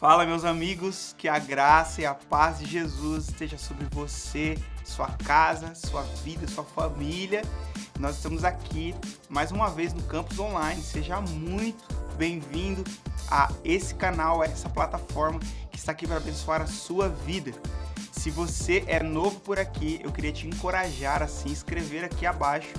Fala, meus amigos, que a graça e a paz de Jesus esteja sobre você, sua casa, sua vida, sua família. Nós estamos aqui mais uma vez no Campus Online. Seja muito bem-vindo a esse canal, a essa plataforma que está aqui para abençoar a sua vida. Se você é novo por aqui, eu queria te encorajar a se inscrever aqui abaixo.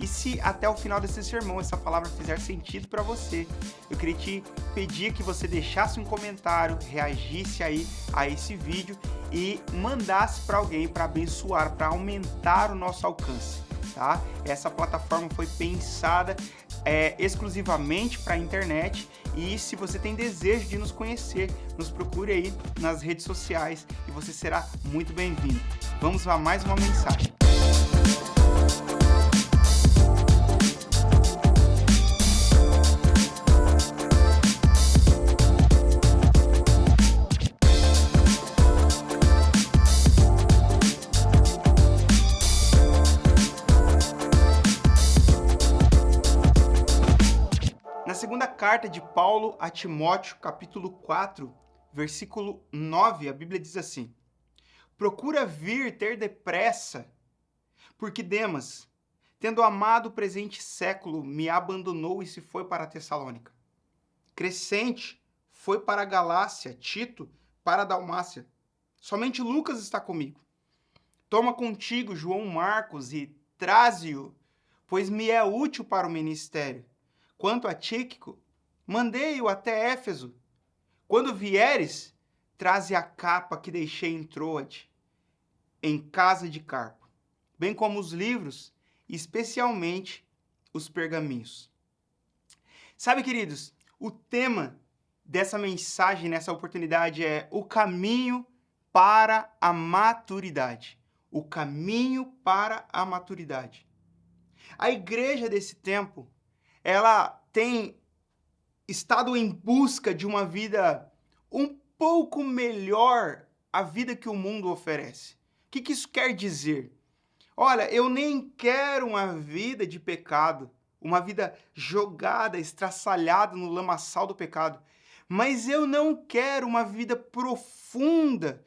E se até o final desse sermão essa palavra fizer sentido para você, eu queria te pedir que você deixasse um comentário, reagisse aí a esse vídeo e mandasse para alguém para abençoar, para aumentar o nosso alcance, tá? Essa plataforma foi pensada exclusivamente para a internet e se você tem desejo de nos conhecer, nos procure aí nas redes sociais e você será muito bem-vindo. Vamos a mais uma mensagem. Na segunda carta de Paulo a Timóteo, capítulo 4, versículo 9, a Bíblia diz assim: procura vir ter depressa, porque Demas, tendo amado o presente século, me abandonou e se foi para a Tessalônica. Crescente foi para a Galácia, Tito para a Dalmácia. Somente Lucas está comigo. Toma contigo João Marcos e traze-o, pois me é útil para o ministério. Quanto a Tíquico, mandei-o até Éfeso. Quando vieres, traze a capa que deixei em Troade, em casa de Carpo, bem como os livros, especialmente os pergaminhos. Sabe, queridos, o tema dessa mensagem, nessa oportunidade é o caminho para a maturidade. O caminho para a maturidade. A igreja desse tempo, ela tem estado em busca de uma vida um pouco melhor à vida que o mundo oferece. O que isso quer dizer? Olha, eu nem quero uma vida de pecado, uma vida jogada, estraçalhada no lamaçal do pecado, mas eu não quero uma vida profunda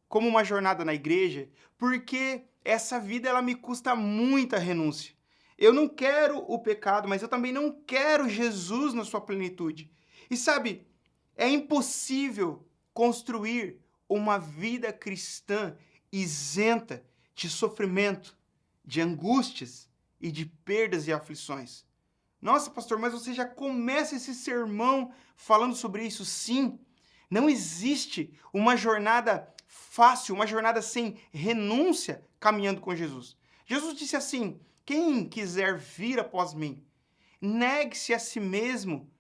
como uma jornada na igreja, porque essa vida ela me custa muita renúncia. Eu não quero o pecado, mas eu também não quero Jesus na sua plenitude. E sabe, é impossível construir uma vida cristã isenta de sofrimento, de angústias e de perdas e aflições. Nossa, pastor, mas você já começa esse sermão falando sobre isso? Sim, não existe uma jornada fácil, uma jornada sem renúncia caminhando com Jesus. Jesus disse assim: quem quiser vir após mim, negue-se a si mesmo,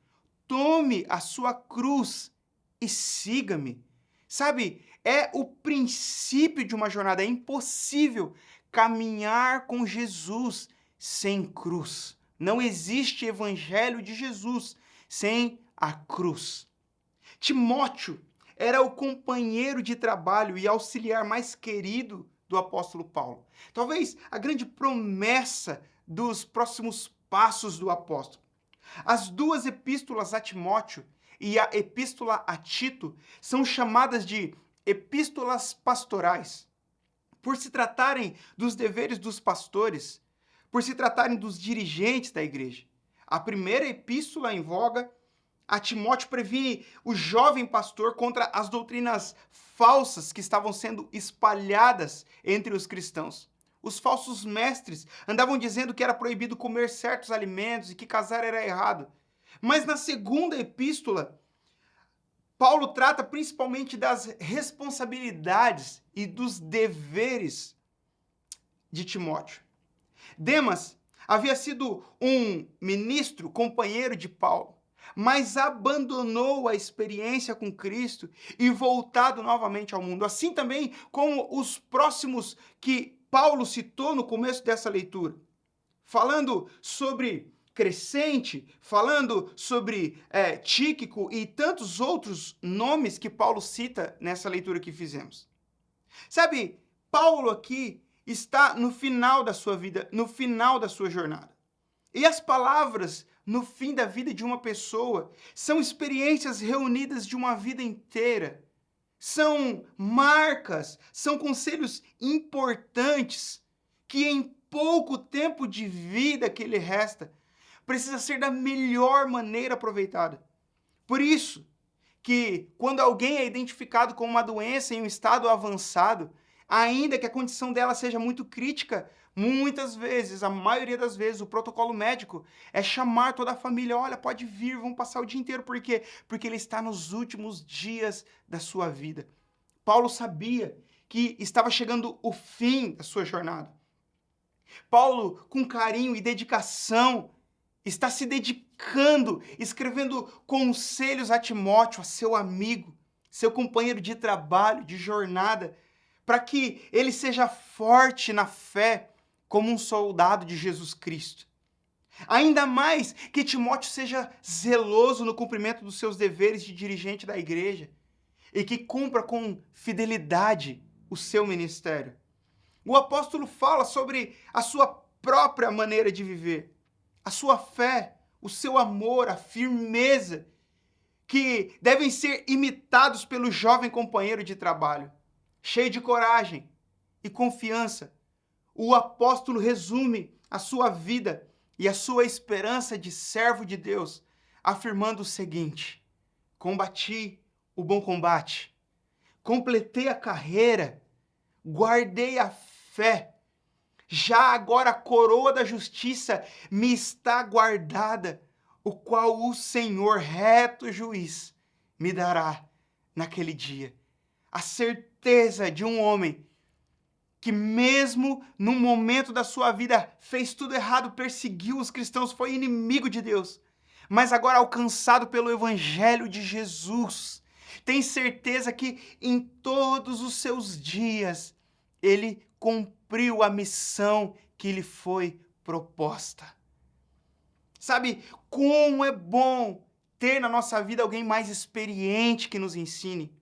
tome a sua cruz e siga-me. Sabe, é o princípio de uma jornada. É impossível caminhar com Jesus sem cruz. Não existe evangelho de Jesus sem a cruz. Timóteo era o companheiro de trabalho e auxiliar mais querido do apóstolo Paulo. Talvez a grande promessa dos próximos passos do apóstolo. As duas epístolas a Timóteo e a epístola a Tito são chamadas de epístolas pastorais, por se tratarem dos deveres dos pastores, por se tratarem dos dirigentes da igreja. A primeira epístola em voga a Timóteo previne o jovem pastor contra as doutrinas falsas que estavam sendo espalhadas entre os cristãos. Os falsos mestres andavam dizendo que era proibido comer certos alimentos e que casar era errado. Mas na segunda epístola, Paulo trata principalmente das responsabilidades e dos deveres de Timóteo. Demas havia sido um ministro, companheiro de Paulo, mas abandonou a experiência com Cristo e voltado novamente ao mundo. Assim também como os próximos que Paulo citou no começo dessa leitura, falando sobre Crescente, falando sobre Tíquico e tantos outros nomes que Paulo cita nessa leitura que fizemos. Sabe, Paulo aqui está no final da sua vida, no final da sua jornada. E as palavras no fim da vida de uma pessoa. São experiências reunidas de uma vida inteira. São marcas, são conselhos importantes que em pouco tempo de vida que lhe resta, precisa ser da melhor maneira aproveitada. Por isso que quando alguém é identificado com uma doença em um estado avançado, ainda que a condição dela seja muito crítica, muitas vezes, a maioria das vezes, o protocolo médico é chamar toda a família, olha, pode vir, vamos passar o dia inteiro. Por quê? Porque ele está nos últimos dias da sua vida. Paulo sabia que estava chegando o fim da sua jornada. Paulo, com carinho e dedicação, está se dedicando, escrevendo conselhos a Timóteo, a seu amigo, seu companheiro de trabalho, de jornada, para que ele seja forte na fé como um soldado de Jesus Cristo. Ainda mais que Timóteo seja zeloso no cumprimento dos seus deveres de dirigente da igreja e que cumpra com fidelidade o seu ministério. O apóstolo fala sobre a sua própria maneira de viver, a sua fé, o seu amor, a firmeza, que devem ser imitados pelo jovem companheiro de trabalho. Cheio de coragem e confiança, o apóstolo resume a sua vida e a sua esperança de servo de Deus, afirmando o seguinte: combati o bom combate, completei a carreira, guardei a fé. Já agora a coroa da justiça me está guardada, o qual o Senhor, reto juiz, me dará naquele dia. A certeza de um homem que mesmo no momento da sua vida fez tudo errado, perseguiu os cristãos, foi inimigo de Deus, mas agora alcançado pelo evangelho de Jesus, tem certeza que em todos os seus dias ele cumpriu a missão que lhe foi proposta. Sabe como é bom ter na nossa vida alguém mais experiente que nos ensine?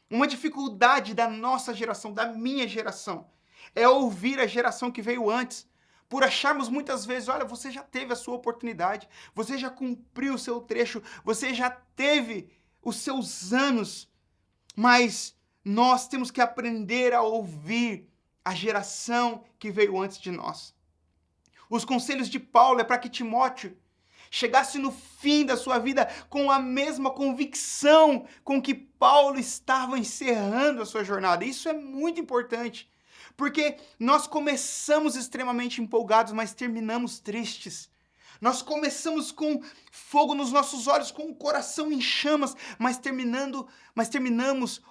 Uma dificuldade da nossa geração, da minha geração, é ouvir a geração que veio antes, por acharmos muitas vezes, olha, você já teve a sua oportunidade, você já cumpriu o seu trecho, você já teve os seus anos, mas nós temos que aprender a ouvir a geração que veio antes de nós. Os conselhos de Paulo é para que Timóteo chegasse no fim da sua vida com a mesma convicção com que Paulo estava encerrando a sua jornada. Isso é muito importante, porque nós começamos extremamente empolgados, mas terminamos tristes. Nós começamos com fogo nos nossos olhos, com o coração em chamas, mas terminamos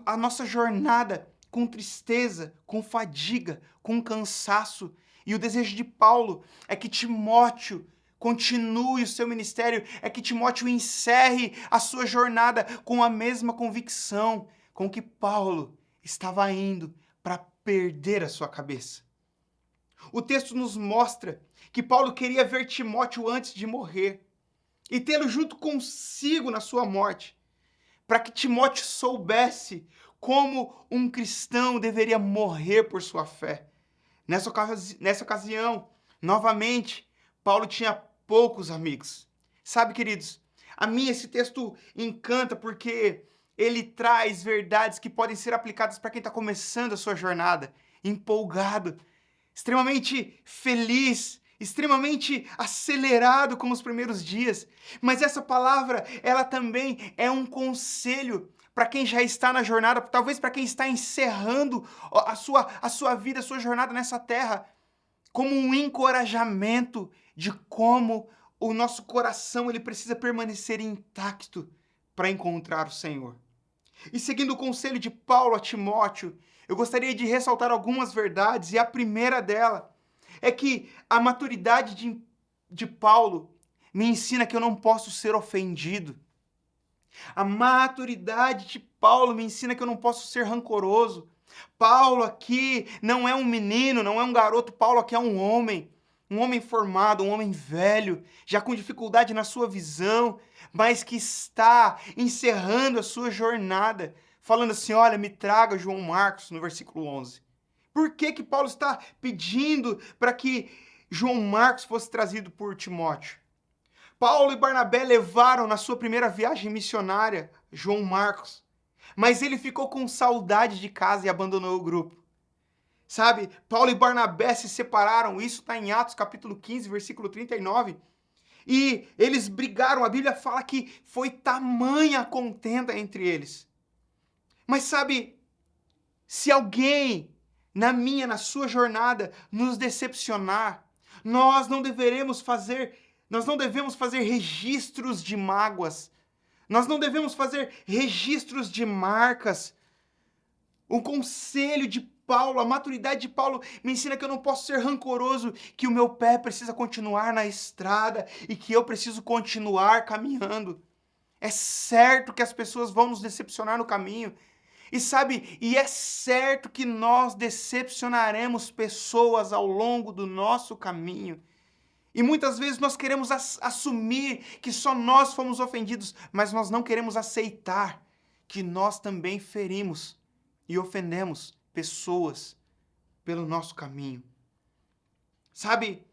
a nossa jornada com tristeza, com fadiga, com cansaço. E o desejo de Paulo é que Timóteo continue o seu ministério, é que Timóteo encerre a sua jornada com a mesma convicção com que Paulo estava indo para perder a sua cabeça. O texto nos mostra que Paulo queria ver Timóteo antes de morrer e tê-lo junto consigo na sua morte, para que Timóteo soubesse como um cristão deveria morrer por sua fé. Nessa ocasião, novamente, Paulo tinha poucos amigos. Sabe, queridos, a mim esse texto encanta porque ele traz verdades que podem ser aplicadas para quem está começando a sua jornada, empolgado, extremamente feliz, extremamente acelerado com os primeiros dias. Mas essa palavra, ela também é um conselho para quem já está na jornada, talvez para quem está encerrando a sua vida, a sua jornada nessa terra, como um encorajamento de como o nosso coração ele precisa permanecer intacto para encontrar o Senhor. E seguindo o conselho de Paulo a Timóteo, eu gostaria de ressaltar algumas verdades, e a primeira dela é que a maturidade de Paulo me ensina que eu não posso ser ofendido. A maturidade de Paulo me ensina que eu não posso ser rancoroso. Paulo aqui não é um menino, não é um garoto, Paulo aqui é um homem formado, um homem velho, já com dificuldade na sua visão, mas que está encerrando a sua jornada, falando assim, olha, me traga João Marcos, no versículo 11. Por que Paulo está pedindo para que João Marcos fosse trazido por Timóteo? Paulo e Barnabé levaram na sua primeira viagem missionária João Marcos, mas ele ficou com saudade de casa e abandonou o grupo. Sabe, Paulo e Barnabé se separaram, isso está em Atos capítulo 15, versículo 39. E eles brigaram, a Bíblia fala que foi tamanha a contenda entre eles. Mas sabe, se alguém na sua jornada nos decepcionar, nós não devemos fazer registros de mágoas. Nós não devemos fazer registros de marcas. O conselho de Paulo, a maturidade de Paulo me ensina que eu não posso ser rancoroso, que o meu pé precisa continuar na estrada e que eu preciso continuar caminhando. É certo que as pessoas vão nos decepcionar no caminho. E sabe, e é certo que nós decepcionaremos pessoas ao longo do nosso caminho. E muitas vezes nós queremos assumir que só nós fomos ofendidos, mas nós não queremos aceitar que nós também ferimos e ofendemos pessoas pelo nosso caminho. Sabe,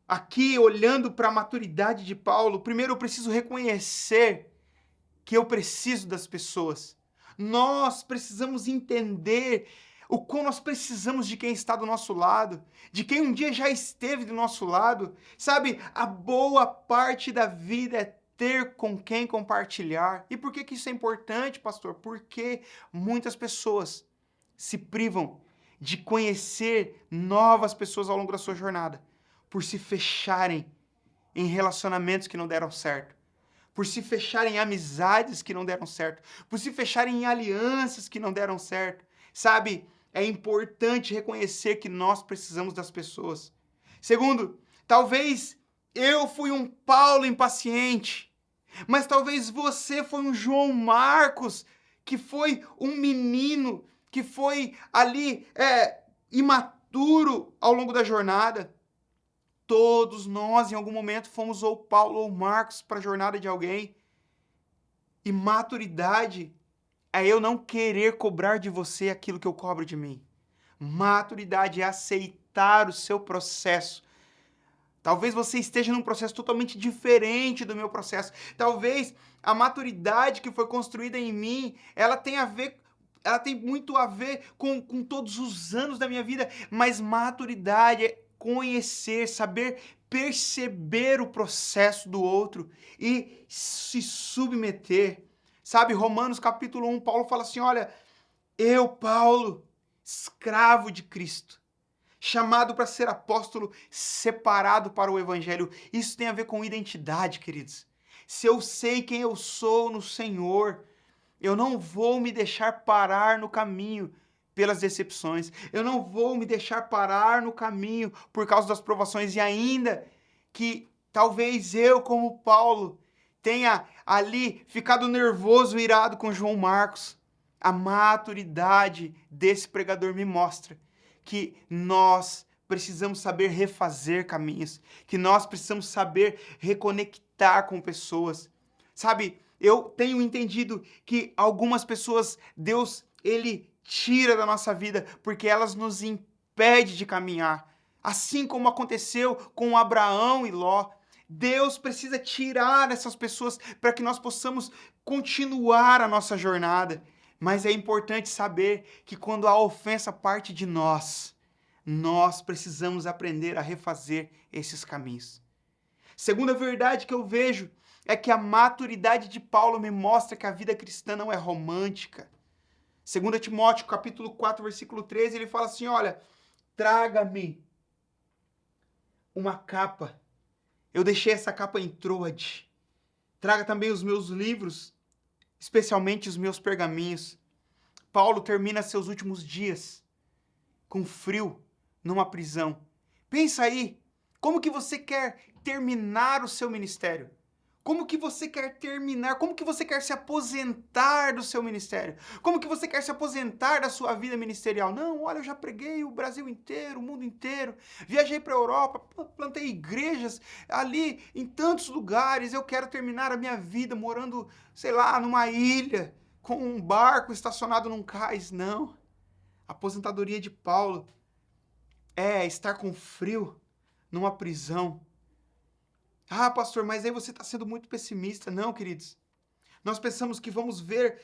aqui olhando para a maturidade de Paulo, primeiro eu preciso reconhecer que eu preciso das pessoas. Nós precisamos entender o quão nós precisamos de quem está do nosso lado, de quem um dia já esteve do nosso lado. Sabe, a boa parte da vida é ter com quem compartilhar. E por que isso é importante, pastor? Porque muitas pessoas se privam de conhecer novas pessoas ao longo da sua jornada, por se fecharem em relacionamentos que não deram certo, por se fecharem em amizades que não deram certo, por se fecharem em alianças que não deram certo. Sabe, é importante reconhecer que nós precisamos das pessoas. Segundo, talvez eu fui um Paulo impaciente, mas talvez você foi um João Marcos, que foi um menino, que foi ali imaturo ao longo da jornada. Todos nós, em algum momento, fomos ou Paulo ou Marcos para a jornada de alguém. E maturidade é eu não querer cobrar de você aquilo que eu cobro de mim. Maturidade é aceitar o seu processo. Talvez você esteja num processo totalmente diferente do meu processo. Talvez a maturidade que foi construída em mim, ela tem muito a ver com todos os anos da minha vida, mas maturidade é conhecer, saber perceber o processo do outro e se submeter. Sabe, Romanos capítulo 1, Paulo fala assim, olha, eu, Paulo, escravo de Cristo, chamado para ser apóstolo, separado para o evangelho. Isso tem a ver com identidade, queridos. Se eu sei quem eu sou no Senhor, eu não vou me deixar parar no caminho pelas decepções. Eu não vou me deixar parar no caminho por causa das provações. E ainda que talvez eu, como Paulo, tenha ali ficado nervoso, irado com João Marcos, a maturidade desse pregador me mostra que nós precisamos saber refazer caminhos, que nós precisamos saber reconectar com pessoas. Sabe, eu tenho entendido que algumas pessoas, Deus, Ele tira da nossa vida porque elas nos impedem de caminhar. Assim como aconteceu com Abraão e Ló. Deus precisa tirar essas pessoas para que nós possamos continuar a nossa jornada. Mas é importante saber que quando a ofensa parte de nós precisamos aprender a refazer esses caminhos. Segunda verdade que eu vejo é que a maturidade de Paulo me mostra que a vida cristã não é romântica. 2 Timóteo, capítulo 4, versículo 13, ele fala assim, olha, traga-me uma capa. Eu deixei essa capa em Troade. Traga também os meus livros, especialmente os meus pergaminhos. Paulo termina seus últimos dias com frio numa prisão. Pensa aí, como que você quer terminar o seu ministério? Como que você quer terminar? Como que você quer se aposentar do seu ministério? Como que você quer se aposentar da sua vida ministerial? Não, olha, eu já preguei o Brasil inteiro, o mundo inteiro. Viajei para a Europa, plantei igrejas ali em tantos lugares. Eu quero terminar a minha vida morando, sei lá, numa ilha, com um barco estacionado num cais. Não. A aposentadoria de Paulo é estar com frio numa prisão. Ah, pastor, mas aí você está sendo muito pessimista. Não, queridos. Nós pensamos que vamos ver,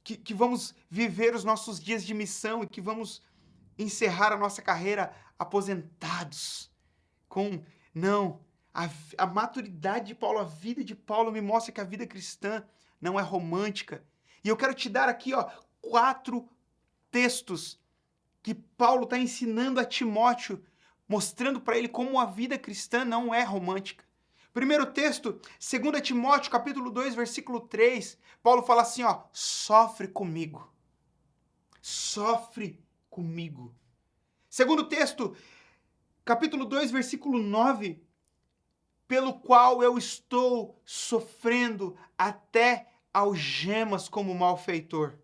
que vamos viver os nossos dias de missão e que vamos encerrar a nossa carreira aposentados. Com. Não. A maturidade de Paulo, a vida de Paulo me mostra que a vida cristã não é romântica. E eu quero te dar aqui, ó, 4 textos que Paulo está ensinando a Timóteo, mostrando para ele como a vida cristã não é romântica. Primeiro texto, 2 Timóteo, capítulo 2, versículo 3, Paulo fala assim, ó, sofre comigo. Sofre comigo. Segundo texto, capítulo 2, versículo 9, pelo qual eu estou sofrendo até algemas como malfeitor.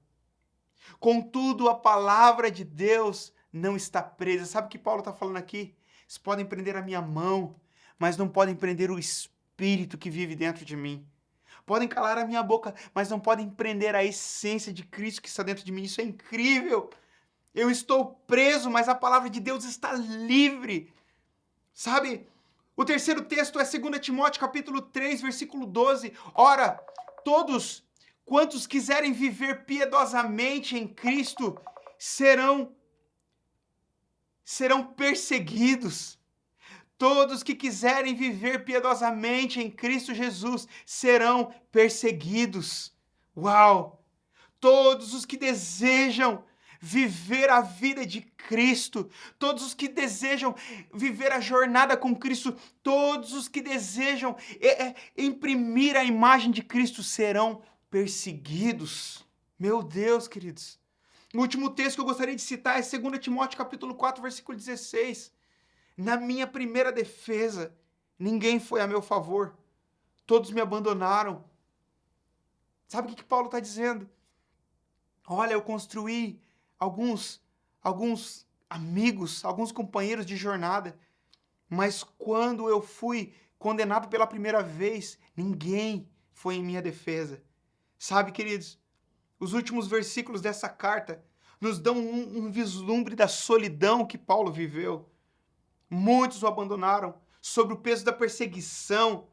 Contudo, a palavra de Deus não está presa. Sabe o que Paulo está falando aqui? Eles podem prender a minha mão, mas não podem prender o Espírito que vive dentro de mim. Podem calar a minha boca, mas não podem prender a essência de Cristo que está dentro de mim. Isso é incrível. Eu estou preso, mas a palavra de Deus está livre. Sabe? O terceiro texto é 2 Timóteo capítulo 3, versículo 12. Ora, todos quantos quiserem viver piedosamente em Cristo serão perseguidos. Todos que quiserem viver piedosamente em Cristo Jesus serão perseguidos. Uau! Todos os que desejam viver a vida de Cristo, todos os que desejam viver a jornada com Cristo, todos os que desejam imprimir a imagem de Cristo serão perseguidos. Meu Deus, queridos. O último texto que eu gostaria de citar é 2 Timóteo capítulo 4, versículo 16. Na minha primeira defesa, ninguém foi a meu favor. Todos me abandonaram. Sabe o que Paulo está dizendo? Olha, eu construí alguns amigos, alguns companheiros de jornada, mas quando eu fui condenado pela primeira vez, ninguém foi em minha defesa. Sabe, queridos, os últimos versículos dessa carta nos dão um vislumbre da solidão que Paulo viveu. Muitos o abandonaram sob o peso da perseguição.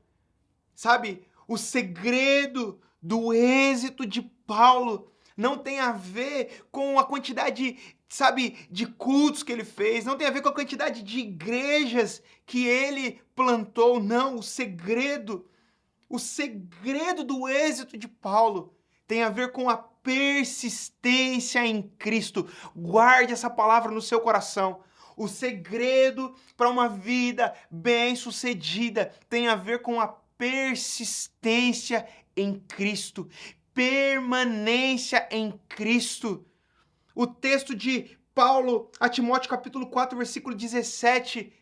Sabe, o segredo do êxito de Paulo não tem a ver com a quantidade, sabe, de cultos que ele fez, não tem a ver com a quantidade de igrejas que ele plantou, não, o segredo do êxito de Paulo tem a ver com a persistência em Cristo. Guarde essa palavra no seu coração. O segredo para uma vida bem-sucedida tem a ver com a persistência em Cristo, permanência em Cristo. O texto de Paulo a Timóteo, capítulo 4, versículo 17,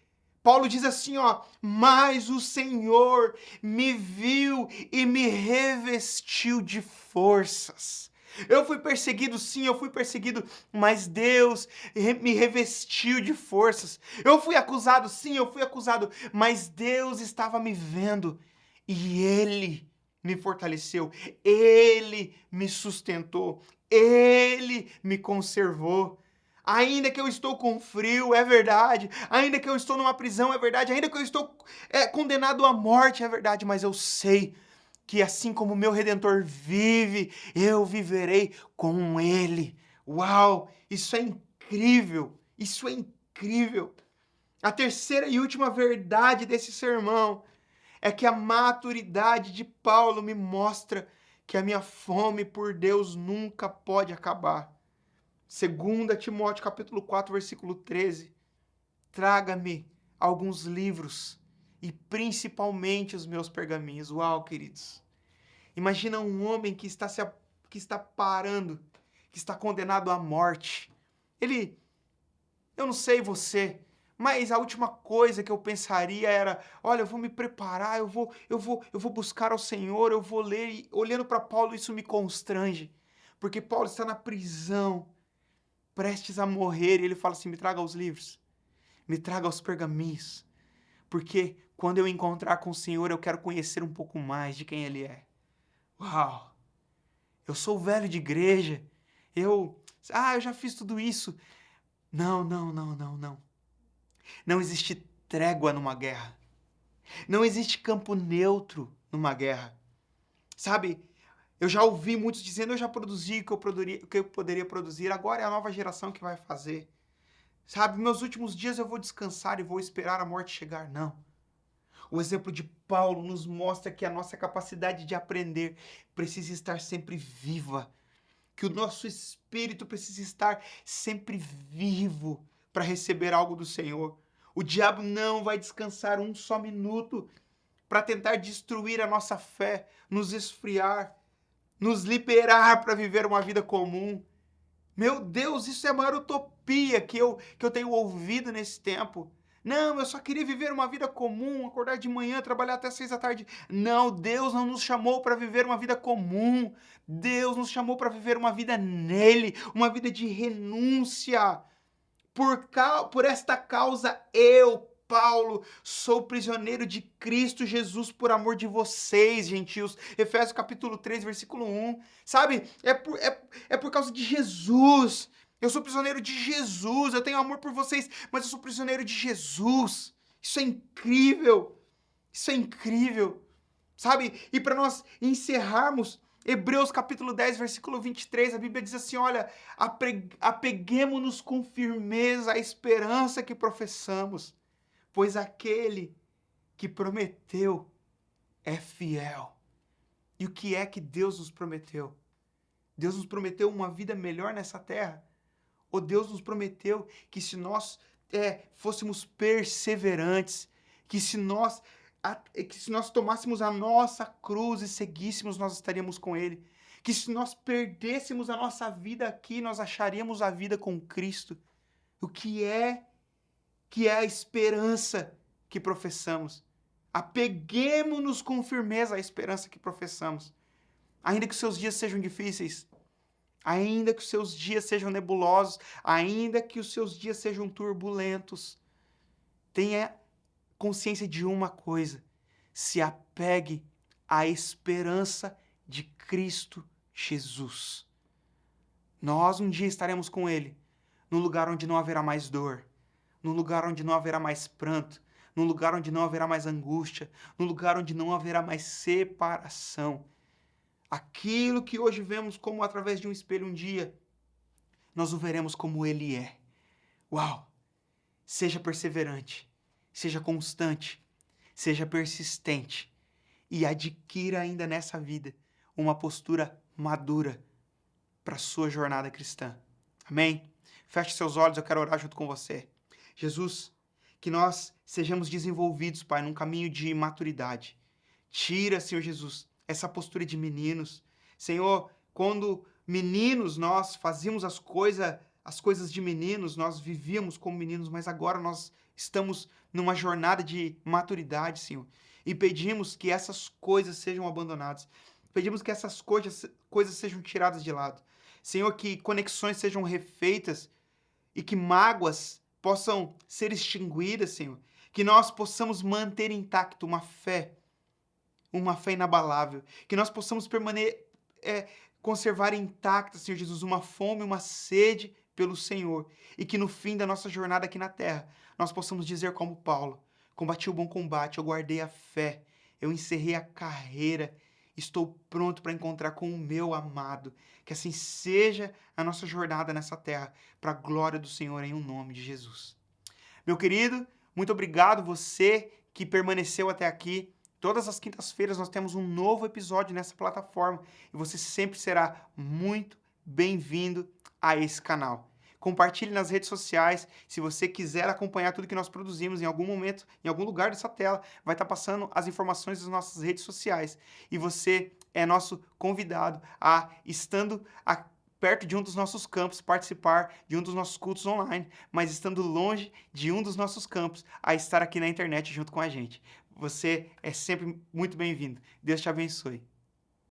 Paulo diz assim, ó, mas o Senhor me viu e me revestiu de forças. Eu fui perseguido, sim, eu fui perseguido, mas Deus me revestiu de forças. Eu fui acusado, sim, eu fui acusado, mas Deus estava me vendo e Ele me fortaleceu, Ele me sustentou, Ele me conservou. Ainda que eu estou com frio, é verdade. Ainda que eu estou numa prisão, é verdade. Ainda que eu estou condenado à morte, é verdade. Mas eu sei que assim como meu Redentor vive, eu viverei com Ele. Uau! Isso é incrível! Isso é incrível! A terceira e última verdade desse sermão é que a maturidade de Paulo me mostra que a minha fome por Deus nunca pode acabar. 2 Timóteo capítulo 4, versículo 13. Traga-me alguns livros e principalmente os meus pergaminhos. Uau, queridos. Imagina um homem que está parando, que está condenado à morte. Eu não sei você, mas a última coisa que eu pensaria era, olha, eu vou me preparar, eu vou buscar ao Senhor, eu vou ler. E, olhando para Paulo, isso me constrange, porque Paulo está na prisão, prestes a morrer, e ele fala assim, me traga os livros, me traga os pergaminhos, porque quando eu encontrar com o Senhor, eu quero conhecer um pouco mais de quem Ele é. Uau! Eu sou velho de igreja, eu já fiz tudo isso. Não. Não existe trégua numa guerra. Não existe campo neutro numa guerra. Sabe, eu já ouvi muitos dizendo, eu já produzi o que eu poderia produzir, agora é a nova geração que vai fazer. Sabe, meus últimos dias eu vou descansar e vou esperar a morte chegar. Não. O exemplo de Paulo nos mostra que a nossa capacidade de aprender precisa estar sempre viva, que o nosso espírito precisa estar sempre vivo para receber algo do Senhor. O diabo não vai descansar um só minuto para tentar destruir a nossa fé, nos esfriar, nos liberar para viver uma vida comum. Meu Deus, isso é a maior utopia que eu tenho ouvido nesse tempo. Não, eu só queria viver uma vida comum, acordar de manhã, trabalhar até 6 da tarde. Não, Deus não nos chamou para viver uma vida comum. Deus nos chamou para viver uma vida nele, uma vida de renúncia. Por esta causa, eu, Paulo, sou prisioneiro de Cristo Jesus por amor de vocês, gentios. Efésios capítulo 3, versículo 1. Sabe, é por causa de Jesus. Eu sou prisioneiro de Jesus. Eu tenho amor por vocês, mas eu sou prisioneiro de Jesus. Isso é incrível. Isso é incrível. Sabe, e para nós encerrarmos, Hebreus capítulo 10, versículo 23, a Bíblia diz assim, olha, apeguemo-nos com firmeza à esperança que professamos, pois aquele que prometeu é fiel. E o que é que Deus nos prometeu? Deus nos prometeu uma vida melhor nessa terra? Ou Deus nos prometeu que se nós fôssemos perseverantes, que se nós tomássemos a nossa cruz e seguíssemos, nós estaríamos com Ele. Que se nós perdêssemos a nossa vida aqui, nós acharíamos a vida com Cristo. O que é a esperança que professamos? Apeguemo-nos com firmeza à esperança que professamos. Ainda que os seus dias sejam difíceis, ainda que os seus dias sejam nebulosos, ainda que os seus dias sejam turbulentos, tenha consciência de uma coisa: se apegue à esperança de Cristo Jesus. Nós um dia estaremos com Ele, num lugar onde não haverá mais dor, num lugar onde não haverá mais pranto, num lugar onde não haverá mais angústia, num lugar onde não haverá mais separação. Aquilo que hoje vemos como através de um espelho um dia, nós o veremos como Ele é. Uau! Seja perseverante. Seja constante, seja persistente e adquira ainda nessa vida uma postura madura para a sua jornada cristã. Amém? Feche seus olhos, eu quero orar junto com você. Jesus, que nós sejamos desenvolvidos, Pai, num caminho de maturidade. Tira, Senhor Jesus, essa postura de meninos. Senhor, quando meninos nós fazíamos as coisas de meninos, nós vivíamos como meninos, mas agora nós estamos numa jornada de maturidade, Senhor, e pedimos que essas coisas sejam abandonadas. Pedimos que essas coisas sejam tiradas de lado. Senhor, que conexões sejam refeitas e que mágoas possam ser extinguidas, Senhor. Que nós possamos manter intacto uma fé inabalável. Que nós possamos conservar intacta, Senhor Jesus, uma fome, uma sede pelo Senhor. E que no fim da nossa jornada aqui na terra, nós possamos dizer como Paulo: combati o bom combate, eu guardei a fé, eu encerrei a carreira, estou pronto para encontrar com o meu amado. Que assim seja a nossa jornada nessa terra, para a glória do Senhor, em o nome de Jesus. Meu querido, muito obrigado você que permaneceu até aqui. Todas as quintas-feiras nós temos um novo episódio nessa plataforma e você sempre será muito bem-vindo a esse canal. Compartilhe nas redes sociais. Se você quiser acompanhar tudo que nós produzimos, em algum momento, em algum lugar dessa tela, vai estar passando as informações das nossas redes sociais. E você é nosso convidado a, estando perto de um dos nossos campos, participar de um dos nossos cultos online, mas estando longe de um dos nossos campos, a estar aqui na internet junto com a gente. Você é sempre muito bem-vindo. Deus te abençoe.